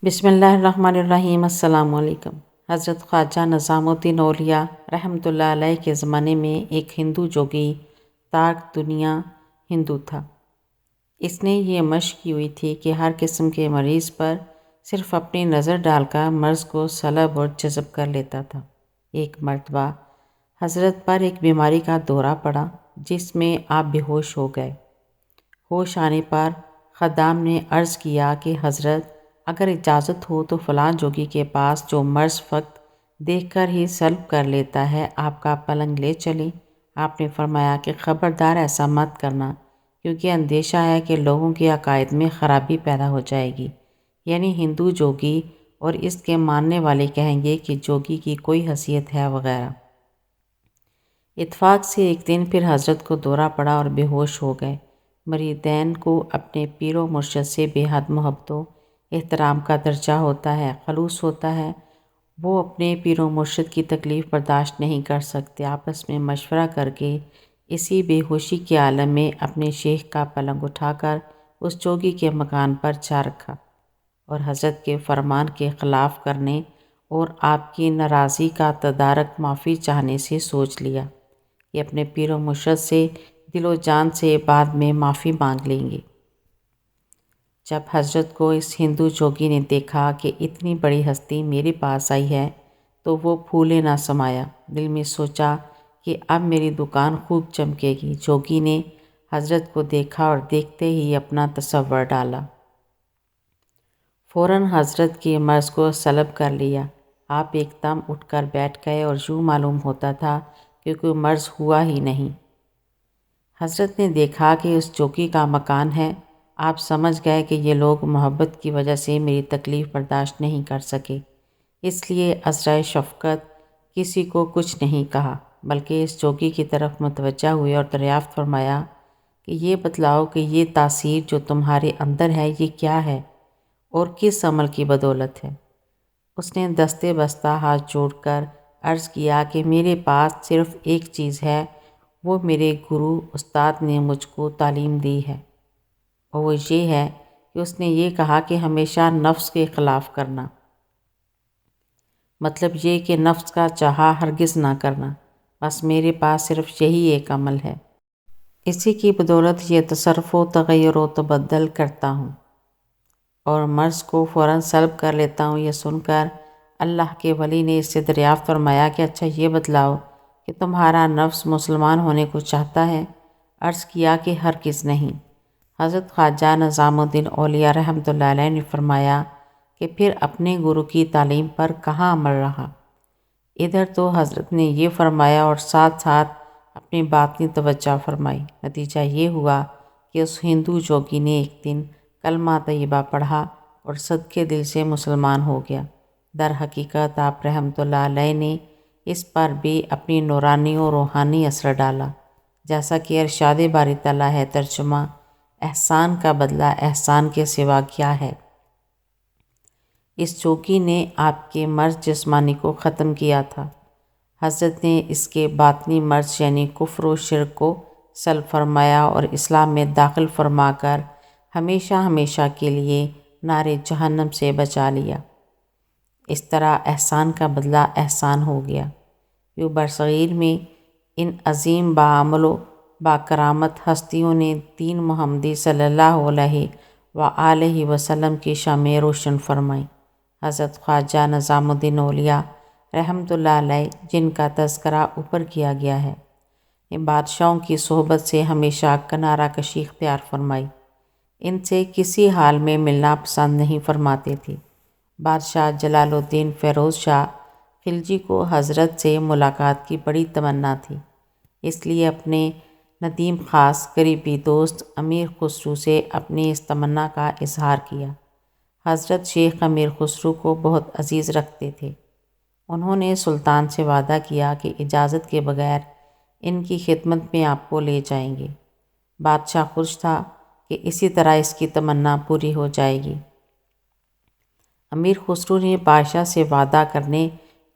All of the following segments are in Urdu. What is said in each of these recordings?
بسم اللہ الرحمن الرحیم۔ السلام علیکم۔ حضرت خواجہ نظام الدین اولیاء رحمۃ اللہ علیہ کے زمانے میں ایک ہندو جوگی تارک دنیا ہندو تھا۔ اس نے یہ مشق کی ہوئی تھی کہ ہر قسم کے مریض پر صرف اپنی نظر ڈال کر مرض کو سلب اور جذب کر لیتا تھا۔ ایک مرتبہ حضرت پر ایک بیماری کا دورہ پڑا جس میں آپ بے ہوش ہو گئے۔ ہوش آنے پر خدام نے عرض کیا کہ حضرت اگر اجازت ہو تو فلاں جوگی کے پاس جو مرض فقط دیکھ کر ہی سلب کر لیتا ہے آپ کا پلنگ لے چلیں۔ آپ نے فرمایا کہ خبردار ایسا مت کرنا، کیونکہ اندیشہ ہے کہ لوگوں کے عقائد میں خرابی پیدا ہو جائے گی، یعنی ہندو جوگی اور اس کے ماننے والے کہیں گے کہ جوگی کی کوئی حیثیت ہے وغیرہ۔ اتفاق سے ایک دن پھر حضرت کو دورہ پڑا اور بے ہوش ہو گئے۔ مریدین کو اپنے پیر و مرشد سے بے حد محبت و احترام کا درجہ ہوتا ہے، خلوص ہوتا ہے۔ وہ اپنے پیر و مرشد کی تکلیف برداشت نہیں کر سکتے۔ آپس میں مشورہ کر کے اسی بے ہوشی کے عالم میں اپنے شیخ کا پلنگ اٹھا کر اس جوگی کے مکان پر جا رکھا اور حضرت کے فرمان کے خلاف کرنے اور آپ کی ناراضی کا تدارک معافی چاہنے سے سوچ لیا کہ اپنے پیر و مرشد سے دل و جان سے بعد میں معافی مانگ لیں گے۔ جب حضرت کو اس ہندو جوگی نے دیکھا کہ اتنی بڑی ہستی میرے پاس آئی ہے تو وہ پھولے نہ سمایا۔ دل میں سوچا کہ اب میری دکان خوب چمکے گی۔ جوگی نے حضرت کو دیکھا اور دیکھتے ہی اپنا تصور ڈالا۔ فوراً حضرت کے مرض کو سلب کر لیا۔ آپ ایک دم اٹھ کر بیٹھ گئے اور یوں معلوم ہوتا تھا کہ کوئی مرض ہوا ہی نہیں۔ حضرت نے دیکھا کہ اس جوگی کا مکان ہے۔ آپ سمجھ گئے کہ یہ لوگ محبت کی وجہ سے میری تکلیف برداشت نہیں کر سکے، اس لیے عذرائے شفقت کسی کو کچھ نہیں کہا، بلکہ اس جوگی کی طرف متوجہ ہوئے اور دریافت فرمایا کہ یہ بتلاؤ کہ یہ تاثیر جو تمہارے اندر ہے یہ کیا ہے اور کس عمل کی بدولت ہے؟ اس نے دستے بستہ ہاتھ جوڑ کر عرض کیا کہ میرے پاس صرف ایک چیز ہے، وہ میرے گرو استاد نے مجھ کو تعلیم دی ہے، اور وہ یہ ہے کہ اس نے یہ کہا کہ ہمیشہ نفس کے خلاف کرنا، مطلب یہ کہ نفس کا چاہا ہرگز نہ کرنا۔ بس میرے پاس صرف یہی ایک عمل ہے، اسی کی بدولت یہ تصرف و تغیر و تبدل کرتا ہوں اور مرض کو فوراً سلب کر لیتا ہوں۔ یہ سن کر اللہ کے ولی نے اس سے دریافت فرمایا کہ اچھا یہ بتلاؤ کہ تمہارا نفس مسلمان ہونے کو چاہتا ہے؟ عرض کیا کہ ہرگز نہیں۔ حضرت خواجہ نظام الدین اولیاء رحمۃ اللہ علیہ نے فرمایا کہ پھر اپنے گرو کی تعلیم پر کہاں عمل رہا؟ ادھر تو حضرت نے یہ فرمایا اور ساتھ ساتھ اپنی باطنی توجہ فرمائی۔ نتیجہ یہ ہوا کہ اس ہندو جوگی نے ایک دن کلمہ طیبہ پڑھا اور صدقے دل سے مسلمان ہو گیا۔ در حقیقت آپ رحمۃ اللہ علیہ نے اس پر بھی اپنی نورانی و روحانی اثر ڈالا، جیسا کہ ارشاد باری تعالیٰ ہے۔ ترجمہ: احسان کا بدلہ احسان کے سوا کیا ہے؟ اس جوگی نے آپ کے مرض جسمانی کو ختم کیا تھا۔ حضرت نے اس کے باطنی مرض یعنی کفر و شرک کو سلب فرمایا اور اسلام میں داخل فرما کر ہمیشہ ہمیشہ کے لیے نار جہنم سے بچا لیا۔ اس طرح احسان کا بدلہ احسان ہو گیا۔ یوں برصغیر میں ان عظیم باعمل و باکرامت ہستیوں نے دین محمدی صلی اللہ علیہ وآلہ وسلم کی شمع روشن فرمائی۔ حضرت خواجہ نظام الدین اولیاء رحمۃ اللہ علیہ، جن کا تذکرہ اوپر کیا گیا ہے، نے بادشاہوں کی صحبت سے ہمیشہ کنارہ کشی اختیار فرمائی، ان سے کسی حال میں ملنا پسند نہیں فرماتے تھے۔ بادشاہ جلال الدین فیروز شاہ خلجی کو حضرت سے ملاقات کی بڑی تمنا تھی، اس لیے اپنے ندیم خاص قریبی دوست امیر خسرو سے اپنی اس تمنا کا اظہار کیا۔ حضرت شیخ امیر خسرو کو بہت عزیز رکھتے تھے۔ انہوں نے سلطان سے وعدہ کیا کہ اجازت کے بغیر ان کی خدمت میں آپ کو لے جائیں گے۔ بادشاہ خوش تھا کہ اسی طرح اس کی تمنا پوری ہو جائے گی۔ امیر خسرو نے بادشاہ سے وعدہ کرنے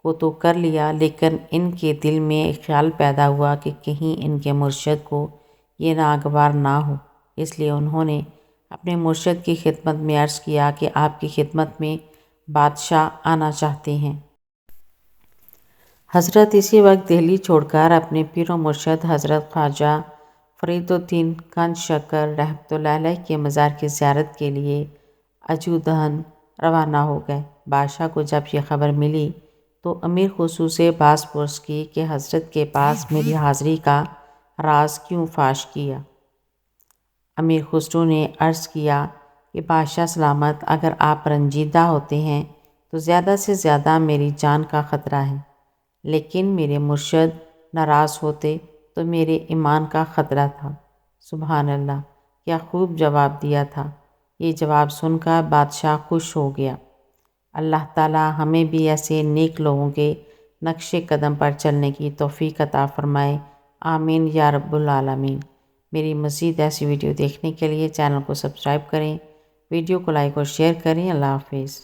کو تو کر لیا، لیکن ان کے دل میں ایک خیال پیدا ہوا کہ کہیں ان کے مرشد کو یہ ناگوار نہ ہو، اس لیے انہوں نے اپنے مرشد کی خدمت میں عرض کیا کہ آپ کی خدمت میں بادشاہ آنا چاہتے ہیں۔ حضرت اسی وقت دہلی چھوڑ کر اپنے پیر و مرشد حضرت خواجہ فرید الدین گنج شکر رحمۃ اللہ علیہ کے مزار کی زیارت کے لیے اجودھن روانہ ہو گئے۔ بادشاہ کو جب یہ خبر ملی تو امیر خسرو سے باز پرس کی کہ حضرت کے پاس میری حاضری کا راز کیوں فاش کیا؟ امیر خسرو نے عرض کیا کہ بادشاہ سلامت، اگر آپ رنجیدہ ہوتے ہیں تو زیادہ سے زیادہ میری جان کا خطرہ ہے، لیکن میرے مرشد ناراض ہوتے تو میرے ایمان کا خطرہ تھا۔ سبحان اللہ، کیا خوب جواب دیا تھا۔ یہ جواب سن کر بادشاہ خوش ہو گیا۔ اللہ تعالی ہمیں بھی ایسے نیک لوگوں کے نقش قدم پر چلنے کی توفیق عطا فرمائے، آمین یا رب العالمین۔ میری مزید ایسی ویڈیو دیکھنے کے لیے چینل کو سبسکرائب کریں، ویڈیو کو لائک اور شیئر کریں۔ اللہ حافظ۔